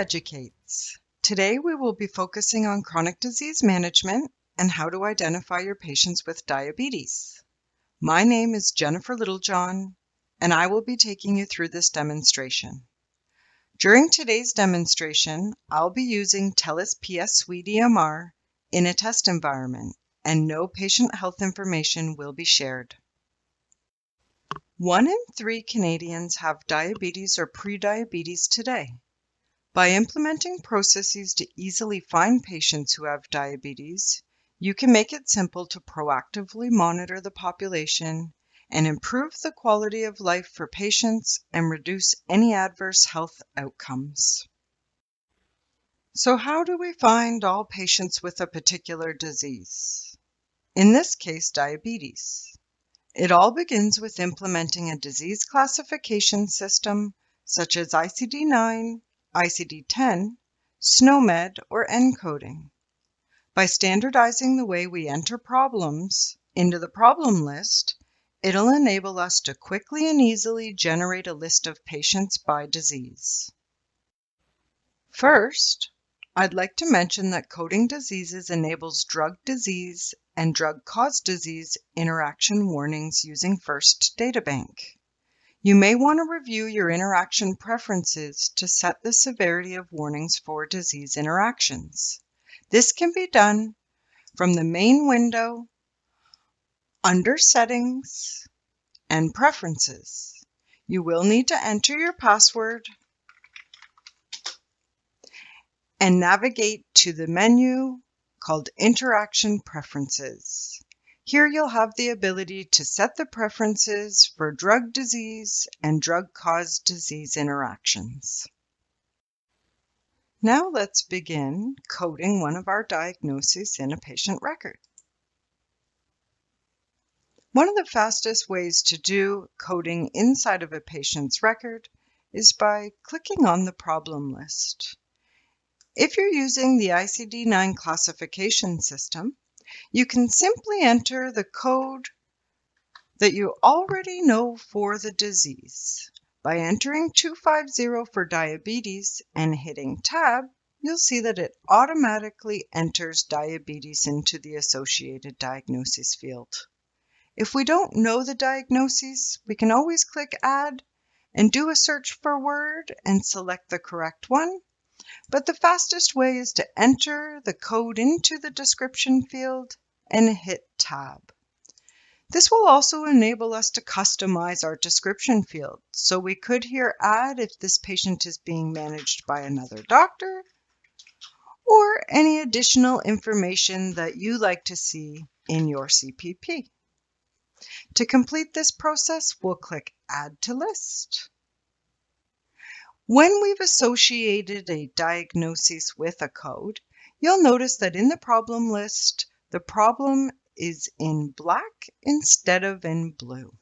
Educates. Today we will be focusing on chronic disease management and how to identify your patients with diabetes. My name is Jennifer Littlejohn, and I will be taking you through this demonstration. During today's demonstration, I'll be using TELUS PS Suite EMR in a test environment, and no patient health information will be shared. 1 in 3 Canadians have diabetes or prediabetes today. By implementing processes to easily find patients who have diabetes, you can make it simple to proactively monitor the population and improve the quality of life for patients and reduce any adverse health outcomes. So how do we find all patients with a particular disease? In this case, diabetes. It all begins with implementing a disease classification system such as ICD-9, ICD-10, SNOMED, or ENCODing. By standardizing the way we enter problems into the problem list, it'll enable us to quickly and easily generate a list of patients by disease. First, I'd like to mention that coding diseases enables drug disease and drug-caused disease interaction warnings using FIRST Databank. You may want to review your interaction preferences to set the severity of warnings for disease interactions. This can be done from the main window, under Settings, and Preferences. You will need to enter your password and navigate to the menu called Interaction Preferences. Here you'll have the ability to set the preferences for drug disease and drug-caused disease interactions. Now let's begin coding one of our diagnoses in a patient record. One of the fastest ways to do coding inside of a patient's record is by clicking on the problem list. If you're using the ICD-9 classification system, you can simply enter the code that you already know for the disease. By entering 250 for diabetes and hitting Tab, you'll see that it automatically enters diabetes into the associated diagnosis field. If we don't know the diagnosis, we can always click Add and do a search for word and select the correct one. But the fastest way is to enter the code into the description field and hit Tab. This will also enable us to customize our description field. So we could here add if this patient is being managed by another doctor or any additional information that you like to see in your CPP. To complete this process, we'll click Add to List. When we've associated a diagnosis with a code, you'll notice that in the problem list, the problem is in black instead of in blue.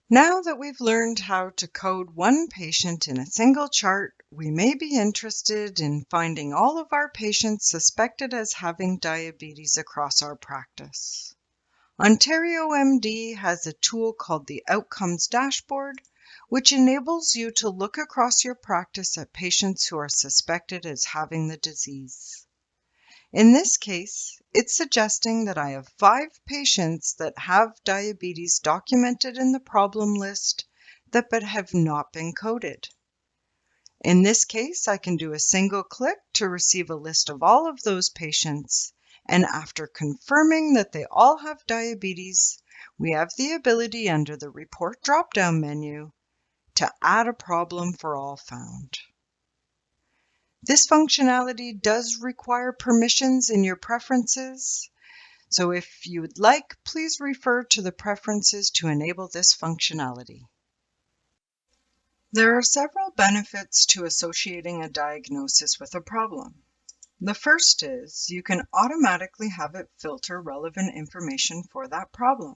Now that we've learned how to code one patient in a single chart, we may be interested in finding all of our patients suspected as having diabetes across our practice. Ontario OMD has a tool called the Outcomes Dashboard, which enables you to look across your practice at patients who are suspected as having the disease. In this case, it's suggesting that I have 5 patients that have diabetes documented in the problem list but have not been coded. In this case, I can do a single click to receive a list of all of those patients, and after confirming that they all have diabetes, we have the ability under the Report drop-down menu to add a problem for all found. This functionality does require permissions in your preferences, so if you would like, please refer to the preferences to enable this functionality. There are several benefits to associating a diagnosis with a problem. The first is you can automatically have it filter relevant information for that problem.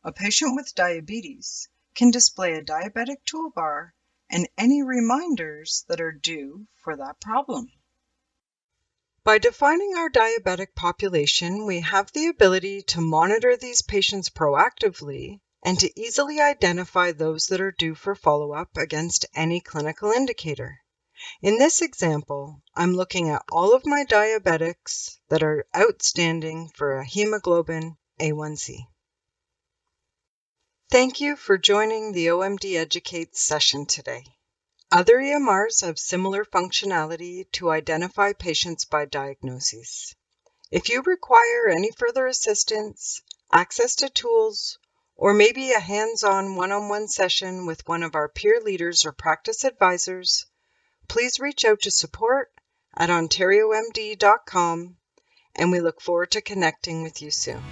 A patient with diabetes can display a diabetic toolbar and any reminders that are due for that problem. By defining our diabetic population, we have the ability to monitor these patients proactively and to easily identify those that are due for follow-up against any clinical indicator. In this example, I'm looking at all of my diabetics that are outstanding for a hemoglobin A1C. Thank you for joining the OMD Educate session today. Other EMRs have similar functionality to identify patients by diagnoses. If you require any further assistance, access to tools, or maybe a hands-on one-on-one session with one of our peer leaders or practice advisors, please reach out to support@ontariomd.com, and we look forward to connecting with you soon.